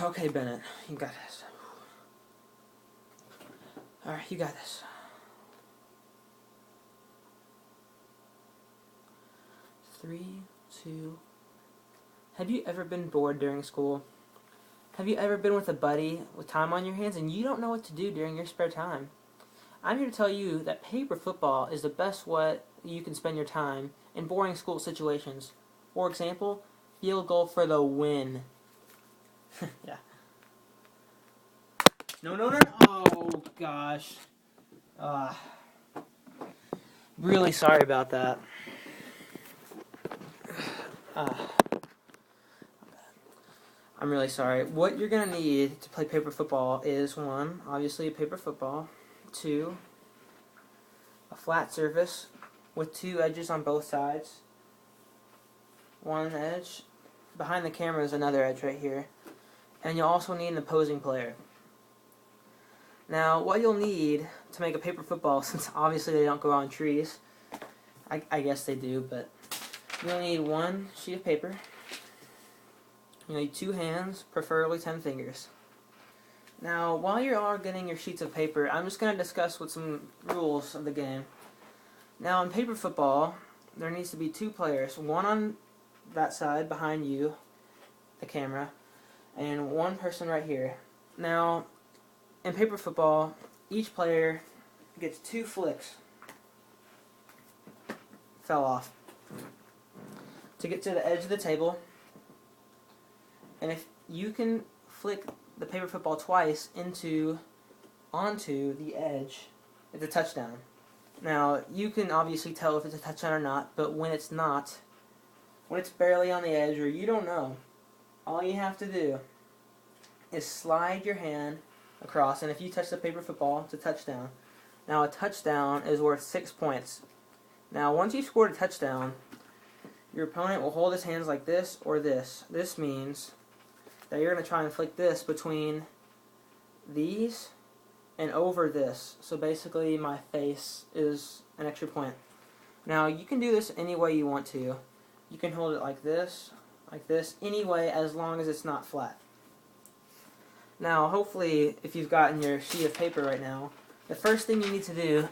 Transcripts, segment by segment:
Okay, Bennett, you got this. Alright, you got this. 3, 2. Have you ever been bored during school? Have you ever been with a buddy with time on your hands and you don't know what to do during your spare time? I'm here to tell you that paper football is the best way you can spend your time in boring school situations. For example, field goal for the win. Yeah. No, no, no, no. Oh, gosh. Uh, really sorry about that. Uh, I'm really sorry. What you're going to need to play paper football is, 1, obviously a paper football. 2, a flat surface with 2 edges on both sides. 1 edge. Behind the camera is another edge right here. And you'll also need an opposing player. Now, what you'll need to make a paper football, since obviously they don't grow on trees, I guess they do, but you'll need 1 sheet of paper. You'll need 2 hands, preferably 10 fingers. Now, while you're all getting your sheets of paper, I'm just going to discuss with some rules of the game. Now, in paper football, there needs to be 2 players, 1 on that side behind you, the camera, and 1 person right here. Now, in paper football, each player gets 2 flicks. Fell off. To get to the edge of the table. And if you can flick the paper football twice onto the edge, it's a touchdown. Now, you can obviously tell if it's a touchdown or not, but when it's not, when it's barely on the edge or you don't know, all you have to do is slide your hand across, and if you touch the paper football, it's a touchdown. Now, a touchdown is worth 6 points. Now, once you've scored a touchdown, your opponent will hold his hands like this or this. This means that you're going to try and flick this between these and over this. So basically, my face is an extra point. Now, you can do this any way you want to. You can hold it like this, any way, as long as it's not flat. Now, hopefully, if you've gotten your sheet of paper right now, the first thing you need to do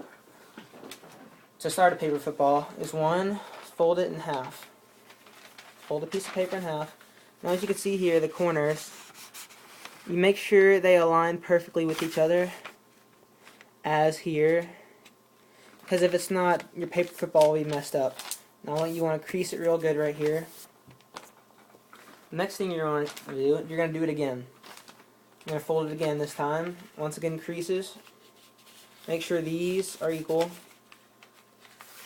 to start a paper football is 1, fold it in half. Fold a piece of paper in half. Now, as you can see here, the corners, you make sure they align perfectly with each other, as here, because if it's not, your paper football will be messed up. Now, you want to crease it real good right here. The next thing you're going to do, you're going to do it again. You're going to fold it again this time. Once again, creases. Make sure these are equal.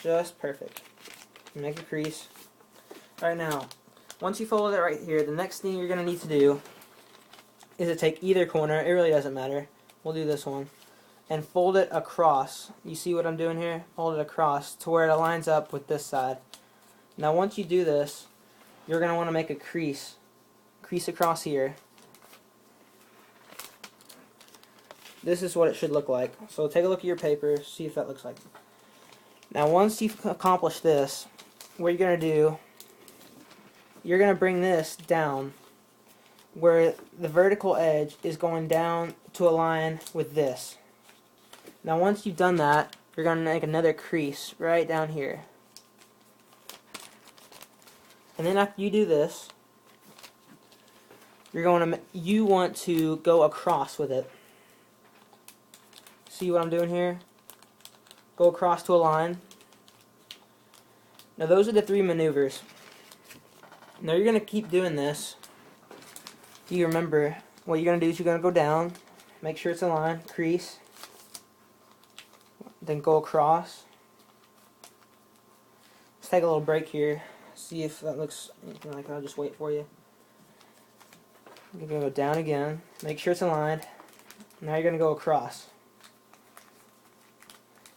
Just perfect. Make a crease. Alright, now, once you fold it right here, the next thing you're going to need to do is to take either corner, it really doesn't matter, we'll do this one, and fold it across. You see what I'm doing here? Fold it across to where it lines up with this side. Now, once you do this, you're going to want to make a crease. Crease across here. This is what it should look like. So take a look at your paper, see if that looks like. Now, once you've accomplished this, what you're going to do, you're going to bring this down where the vertical edge is going down to align with this. Now, once you've done that, you're going to make another crease right down here. And then after you do this, you want to go across with it. See what I'm doing here? Go across to a line. Now, those are the 3 maneuvers. Now, you're going to keep doing this. You remember, what you're going to do is you're going to go down, make sure it's aligned, crease, then go across. Let's take a little break here, see if that looks anything like that. I'll just wait for you. You're going to go down again, make sure it's aligned. Now you're going to go across.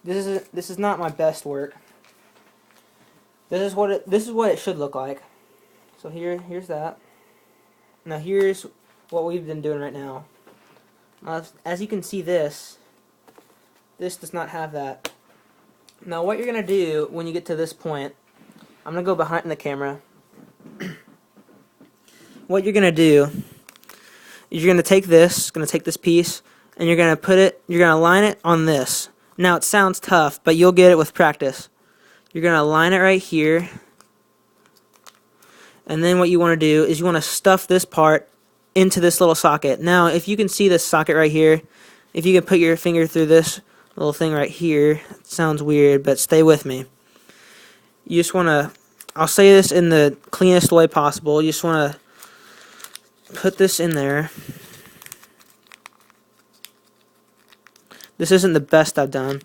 This is not my best work. This is what it should look like. So here's that. Now here's what we've been doing right now. As you can see, this does not have that. Now what you're gonna do when you get to this point, I'm gonna go behind the camera. What you're gonna do you're going to take this piece, and you're going to line it on this. Now it sounds tough, but you'll get it with practice. You're going to line it right here, and then what you want to do is you want to stuff this part into this little socket. Now, if you can see this socket right here, if you can put your finger through this little thing right here, it sounds weird, but stay with me. You just want to, I'll say this in the cleanest way possible, you just want to put this in there. This isn't the best I've done.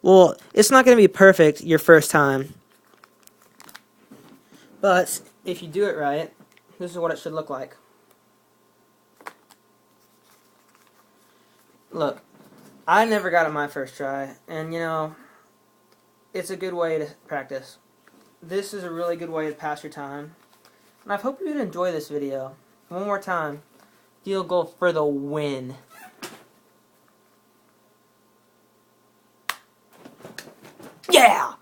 Well, it's not going to be perfect your first time, but if you do it right, this is what it should look like. Look, I never got it my first try, and you know, it's a good way to practice. This is a really good way to pass your time, and I hope you would enjoy this video. One more time, field goal for the win. Yeah!